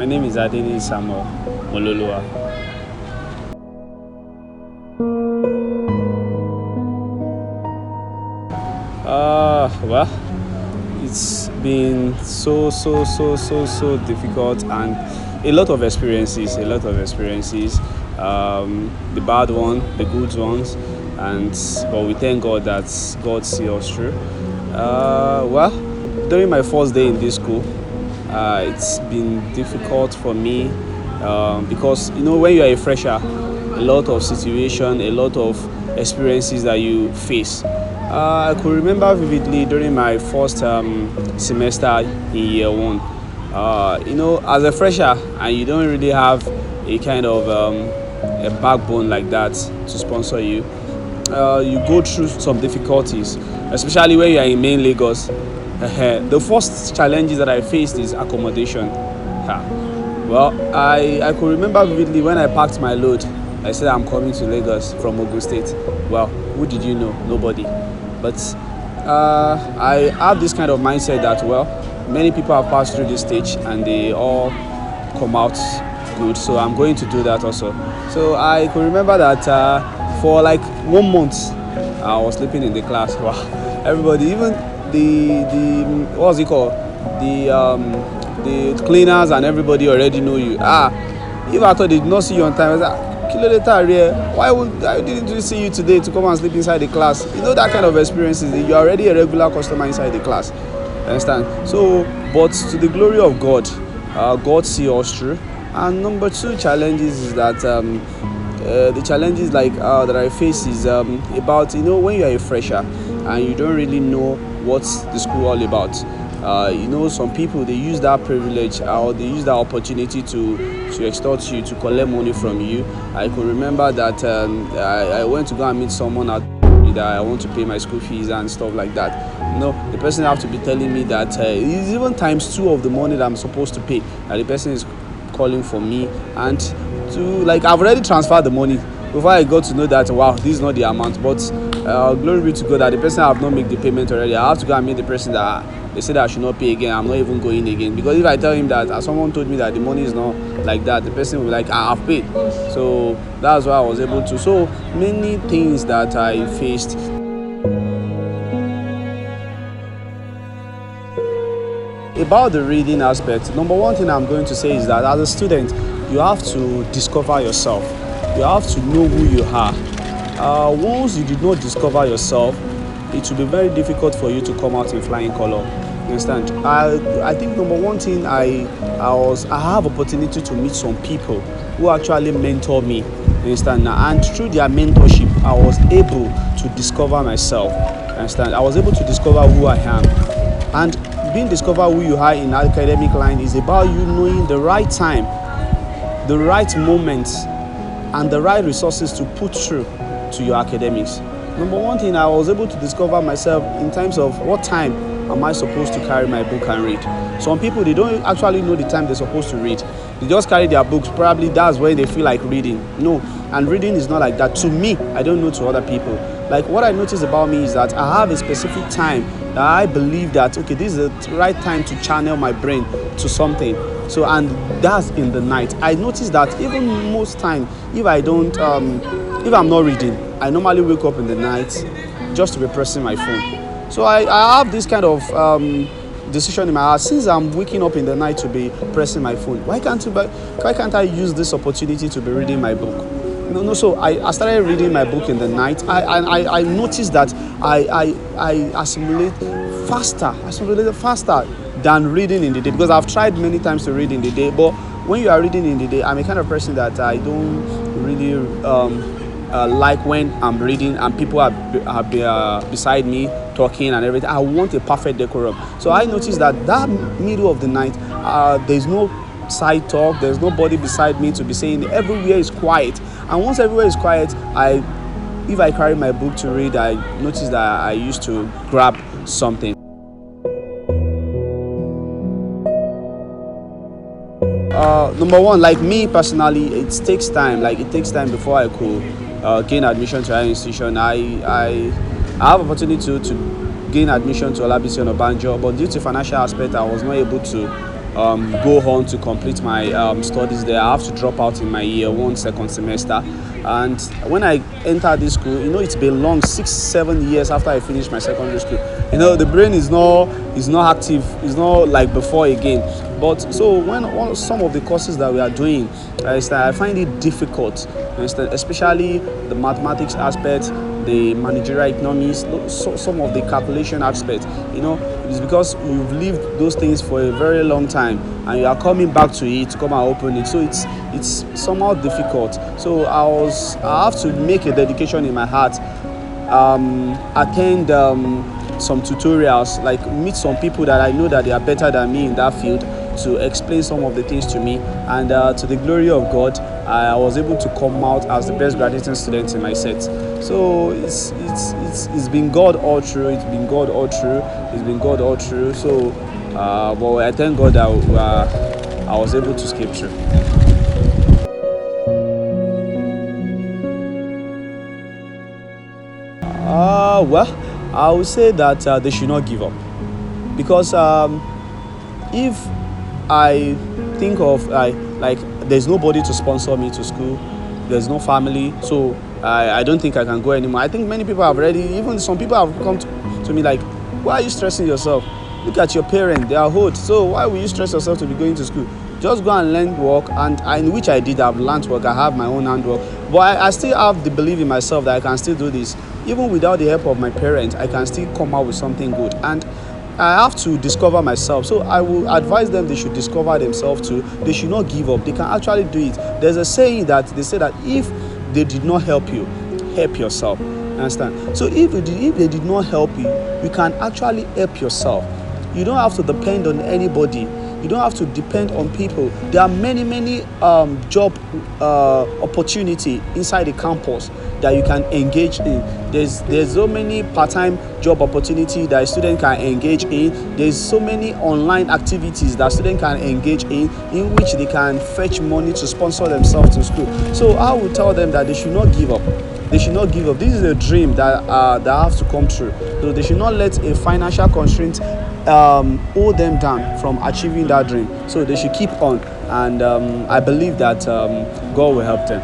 My name is Adeniyi Mololua. Well, it's been so difficult and a lot of experiences. The bad one, the good ones, but we thank God that God sees us through. Well, during my first day in this school, it's been difficult for me because when you are a fresher, a lot of situation, a lot of experiences that you face. I could remember vividly during my first semester in year one. As a fresher, and you don't really have a kind of a backbone like that to sponsor you. You go through some difficulties, especially when you are in main Lagos. The first challenges that I faced is accommodation. Well, I could remember vividly when I packed my load. I said I'm coming to Lagos from Ogun State. Well, who did you know? Nobody. But I have this kind of mindset that, well, many people have passed through this stage and they all come out good. So I'm going to do that also. So I could remember that for like 1 month, I was sleeping in the class. Wow, everybody, even the what's it called? The cleaners and everybody already know you. If I thought they did not see you on time, I was like, why didn't we see you today to come and sleep inside the class? That kind of experiences. You're already a regular customer inside the class. Understand? So, but to the glory of God, God sees us through. And number two challenges is that the challenges that I face is about when you are a fresher and you don't really know what's the school all about. Some people, they use that privilege or they use that opportunity to extort you, to collect money from you. I could remember that I went to go and meet someone that I want to pay my school fees and stuff like that. The person have to be telling me that it's even times 2 of the money that I'm supposed to pay. The person is calling for me, and I've already transferred the money before I got to know that, wow, this is not the amount. But glory be to God that the person have not made the payment already. I have to go and meet the person that they said I should not pay again. I'm not even going again, because if I tell him that someone told me that the money is not like that, the person will be like, I've paid. So that's why I was able to. So many things that I faced. About the reading aspect, number one thing I'm going to say is that as a student, you have to discover yourself. You have to know who you are. Once you did not discover yourself, it will be very difficult for you to come out in flying color. You understand? I think number one thing I have opportunity to meet some people who actually mentor me. You understand? And through their mentorship, I was able to discover myself. You understand? I was able to discover who I am. And being discover who you are in academic line is about you knowing the right time, the right moment, and the right resources to put through to your academics. Number one thing, I was able to discover myself in terms of what time am I supposed to carry my book and read. Some people, they don't actually know the time they're supposed to read. They just carry their books. Probably that's where they feel like reading. No, and reading is not like that. To me, I don't know to other people. Like what I notice about me is that I have a specific time that I believe that, okay, this is the right time to channel my brain to something. So, and that's in the night. I notice that even most time, if I'm not reading, I normally wake up in the night just to be pressing my phone. So I have this kind of decision in my heart. Since I'm waking up in the night to be pressing my phone, why can't I use this opportunity to be reading my book? No. So I started reading my book in the night. I noticed that I assimilate faster than reading in the day, because I've tried many times to read in the day. But when you are reading in the day, I'm a kind of person that I don't really like when I'm reading and people are beside me talking and everything. I want a perfect decorum. So I noticed that middle of the night, there's no side talk, there's nobody beside me to be saying. Everywhere is quiet, and once everywhere is quiet, if I carry my book to read, I notice that I used to grab something. Number one, like me personally, it takes time. It takes time before I could gain admission to higher institution. I have opportunity to gain admission to Olamilekan, but due to financial aspect, I was not able to go on to complete my studies there. I have to drop out in my year one second semester. And when I entered this school, it's been long, 6-7 years after I finished my secondary school. The brain is not active, it's not like before again. But so when some of the courses that we are doing, I find it difficult, especially the mathematics aspect, the managerial economics, some of the calculation aspect. It's because you've lived those things for a very long time and you are coming back to it to come and open it. So it's somehow difficult. So I have to make a dedication in my heart, attend some tutorials, like meet some people that I know that they are better than me in that field, to explain some of the things to me. And to the glory of God, I was able to come out as the best graduating student in my set. So it's been God all through. It's been God all through. It's been God all through. So but I thank God that I was able to escape through. Well, I would say that they should not give up, because if I think of like there's nobody to sponsor me to school, there's no family, so I don't think I can go anymore. I think many people have already, even some people have come to me like, why are you stressing yourself? Look at your parents, they are old, so why will you stress yourself to be going to school? Just go and learn work. And in which I did, I've learned work, I have my own handwork, but I still have the belief in myself that I can still do this. Even without the help of my parents, I can still come out with something good. And I have to discover myself. So I will advise them they should discover themselves too. They should not give up. They can actually do it. There's a saying that they say that if they did not help you, help yourself. Understand? So if they did not help you, you can actually help yourself. You don't have to depend on anybody. You don't have to depend on people. There are many job opportunity inside the campus that you can engage in. There's so many part-time job opportunity that a student can engage in. There's so many online activities that students can engage in which they can fetch money to sponsor themselves to school. So I would tell them that they should not give up. They should not give up. This is a dream that has to come true. So they should not let a financial constraint hold them down from achieving that dream. So they should keep on, and I believe that God will help them.